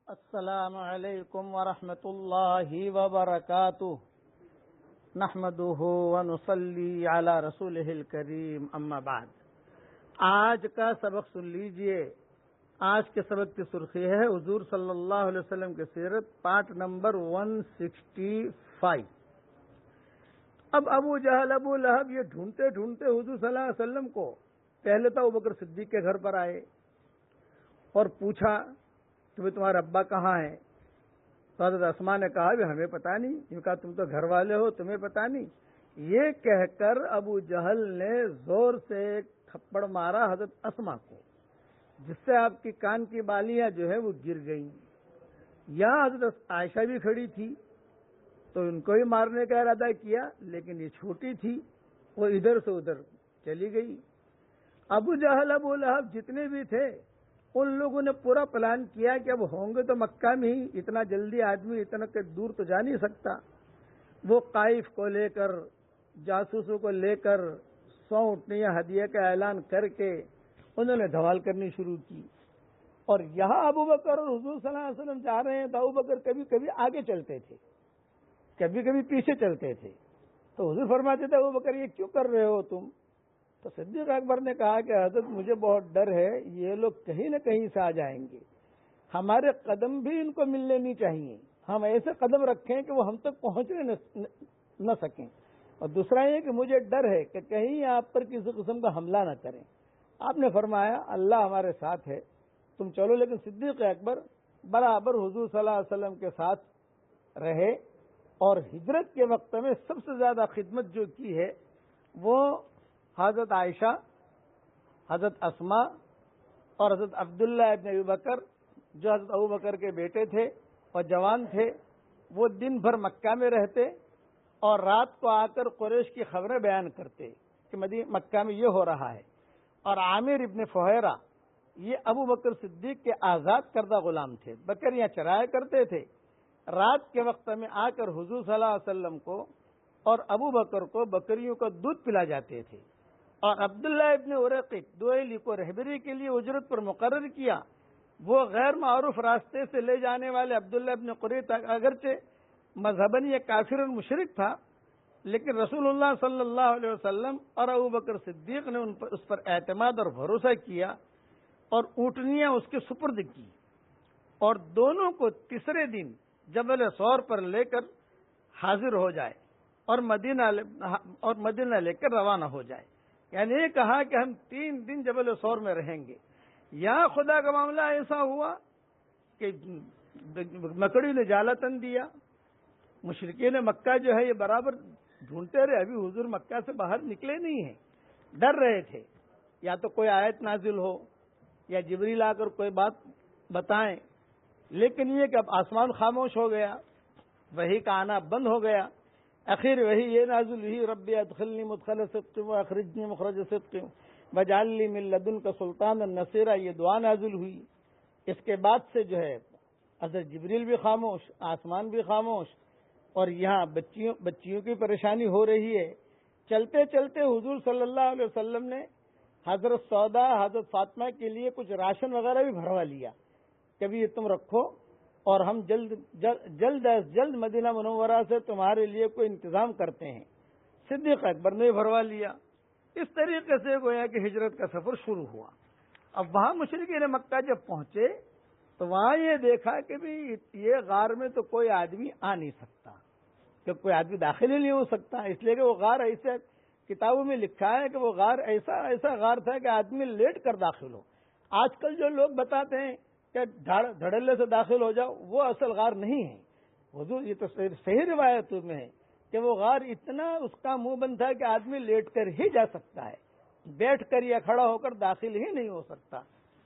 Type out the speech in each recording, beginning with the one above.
السلام علیکم ورحمۃ اللہ وبرکاتہ نحمده ونصلی علی رسولہ الکریم اما بعد۔ آج کا سبق سن لیجئے۔ آج کے سبق کی سرخی ہے حضور صلی اللہ علیہ وسلم کی سیرت، پارٹ نمبر 165۔ اب ابو جہل ابو لہب یہ ڈھونڈتے ڈھونڈتے حضور صلی اللہ علیہ وسلم کو پہلے تو ابوبکر صدیق کے گھر پر آئے اور پوچھا کہ تمہارا ابا کہاں ہے؟ تو حضرت اسماء نے کہا بھی ہمیں پتا نہیں، کیوں کہا تم تو گھر والے ہو، تمہیں پتا نہیں۔ یہ کہہ کر ابو جہل نے زور سے ایک تھپڑ مارا حضرت اسماء کو، جس سے آپ کی کان کی بالیاں جو ہے وہ گر گئیں۔ یہاں حضرت عائشہ بھی کھڑی تھی تو ان کو ہی مارنے کا ارادہ کیا، لیکن یہ چھوٹی تھی، وہ ادھر سے ادھر چلی گئی۔ ابو جہل ابو لہب جتنے بھی تھے ان لوگوں نے پورا پلان کیا کہ اب ہوں گے تو مکہ میں ہی، اتنا جلدی آدمی اتنا دور تو جا نہیں سکتا۔ وہ قائف کو لے کر، جاسوسوں کو لے کر 100 اونٹنیاں ہدیہ کا اعلان کر کے انہوں نے دھوال کرنی شروع کی۔ اور یہاں ابوبکر اور حضور صلی اللہ علیہ وسلم جا رہے ہیں تو ابوبکر کبھی کبھی آگے چلتے تھے، کبھی کبھی پیچھے چلتے تھے۔ تو حضور فرماتے تھے ابوبکر یہ کیوں کر رہے ہو تم؟ تو صدیق اکبر نے کہا کہ حضرت مجھے بہت ڈر ہے، یہ لوگ کہیں نہ کہیں سے آ جائیں گے، ہمارے قدم بھی ان کو ملنے نہیں چاہیے، ہم ایسے قدم رکھیں کہ وہ ہم تک پہنچنے نہ سکیں۔ اور دوسرا یہ کہ مجھے ڈر ہے کہ کہیں آپ پر کسی قسم کا حملہ نہ کریں۔ آپ نے فرمایا اللہ ہمارے ساتھ ہے، تم چلو۔ لیکن صدیق اکبر برابر حضور صلی اللہ علیہ وسلم کے ساتھ رہے، اور ہجرت کے وقت میں سب سے زیادہ خدمت جو کی ہے وہ حضرت عائشہ، حضرت اسماء اور حضرت عبداللہ ابن ابی بکر، جو حضرت ابو بکر کے بیٹے تھے اور جوان تھے، وہ دن بھر مکہ میں رہتے اور رات کو آ کر قریش کی خبریں بیان کرتے کہ مکہ میں یہ ہو رہا ہے۔ اور عامر ابن فہیرہ یہ ابو بکر صدیق کے آزاد کردہ غلام تھے، بکریاں چرایا کرتے تھے، رات کے وقت میں آ کر حضور صلی اللہ علیہ وسلم کو اور ابو بکر کو بکریوں کا دودھ پلا جاتے تھے۔ اور عبداللہ ابن عریقط دوئلی کو رہبری کے لیے اجرت پر مقرر کیا۔ وہ غیر معروف راستے سے لے جانے والے عبداللہ ابن قریط اگرچہ مذہباً یہ کافر اور مشرک تھا، لیکن رسول اللہ صلی اللہ علیہ وسلم اور ابو بکر صدیق نے اس پر اعتماد اور بھروسہ کیا اور اونٹنیاں اس کے سپرد کی، اور دونوں کو تیسرے دن جبل ثور پر لے کر حاضر ہو جائے اور مدینہ لے کر روانہ ہو جائے۔ یعنی یہ کہا کہ ہم 3 دن جبل ثور میں رہیں گے۔ یہاں خدا کا معاملہ ایسا ہوا کہ مکڑی نے جالا تن دیا، مشرکین مکہ جو ہے یہ برابر ڈھونڈتے رہے، ابھی حضور مکہ سے باہر نکلے نہیں ہیں، ڈر رہے تھے یا تو کوئی آیت نازل ہو یا جبریل آ کر کوئی بات بتائیں۔ لیکن یہ کہ اب آسمان خاموش ہو گیا، وحی کا آنا بند ہو گیا۔ اخیر وہی یہ نازل ہوئی ربی ادخلنی مدخل صدق واخرجنی مخرج صدق واجعل لی من لدنک سلطانا نصیرا، یہ دعا نازل ہوئی۔ اس کے بعد سے جو ہے حضرت جبریل بھی خاموش، آسمان بھی خاموش، اور یہاں بچیوں کی پریشانی ہو رہی ہے۔ چلتے چلتے حضور صلی اللہ علیہ وسلم نے حضرت سودا، حضرت فاطمہ کے لیے کچھ راشن وغیرہ بھی بھروا لیا، کبھی یہ تم رکھو اور ہم جلد از جلد مدینہ منورہ سے تمہارے لیے کوئی انتظام کرتے ہیں۔ صدیق اکبر نے بھروا لیا۔ اس طریقے سے گویا کہ ہجرت کا سفر شروع ہوا۔ اب وہاں مشرکین مکہ جب پہنچے تو وہاں یہ دیکھا کہ بھی یہ غار میں تو کوئی آدمی آ نہیں سکتا، کہ کوئی آدمی داخل ہی نہیں ہو سکتا، اس لیے کہ وہ غار ایسے کتابوں میں لکھا ہے کہ وہ غار ایسا غار تھا کہ آدمی لیٹ کر داخل ہو۔ آج کل جو لوگ بتاتے ہیں کہ دھڑلے سے داخل ہو جاؤ، وہ اصل غار نہیں ہے۔ حضور یہ تو صحیح روایتوں میں ہے کہ وہ غار اتنا اس کا منہ بند تھا کہ آدمی لیٹ کر ہی جا سکتا ہے، بیٹھ کر یا کھڑا ہو کر داخل ہی نہیں ہو سکتا۔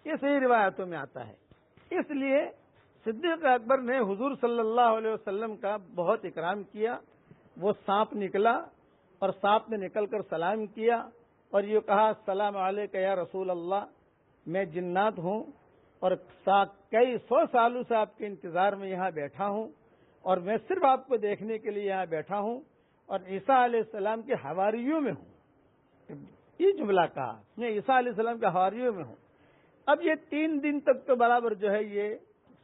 یہ صحیح روایتوں میں آتا ہے۔ اس لیے صدیق اکبر نے حضور صلی اللہ علیہ وسلم کا بہت اکرام کیا۔ وہ سانپ نکلا اور سانپ نے نکل کر سلام کیا اور یہ کہا السلام علیک یا رسول اللہ، میں جنات ہوں اور کئی 100 سالوں سے آپ کے انتظار میں یہاں بیٹھا ہوں، اور میں صرف آپ کو دیکھنے کے لیے یہاں بیٹھا ہوں، اور عیسیٰ علیہ السلام کے حواریوں میں ہوں۔ یہ جملہ کہا، میں عیسیٰ علیہ السلام کے حواریوں میں ہوں۔ اب یہ 3 دن تک تو برابر جو ہے یہ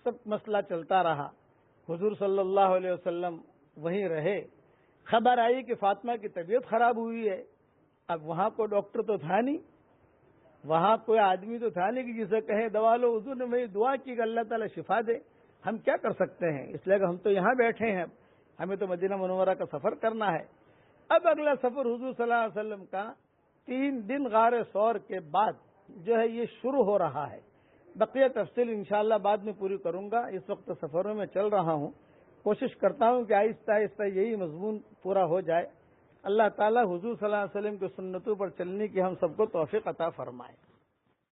سب مسئلہ چلتا رہا، حضور صلی اللہ علیہ وسلم وہیں رہے، خبر آئی کہ فاطمہ کی طبیعت خراب ہوئی ہے۔ اب وہاں کوئی ڈاکٹر تو تھا نہیں، وہاں کوئی آدمی تو تھا نہیں کہ جسے کہے دوا لو، حضور نے وہی دعا کی کہ اللہ تعالیٰ شفا دے، ہم کیا کر سکتے ہیں؟ اس لیے کہ ہم تو یہاں بیٹھے ہیں، ہمیں تو مدینہ منورہ کا سفر کرنا ہے۔ اب اگلا سفر حضور صلی اللہ علیہ وسلم کا 3 دن غار ثور کے بعد جو ہے یہ شروع ہو رہا ہے۔ بقیہ تفصیل انشاءاللہ بعد میں پوری کروں گا، اس وقت سفروں میں چل رہا ہوں، کوشش کرتا ہوں کہ آہستہ آہستہ یہی مضمون پورا ہو جائے۔ اللہ تعالی حضور صلی اللہ علیہ وسلم کی سنتوں پر چلنے کی ہم سب کو توفیق عطا فرمائے۔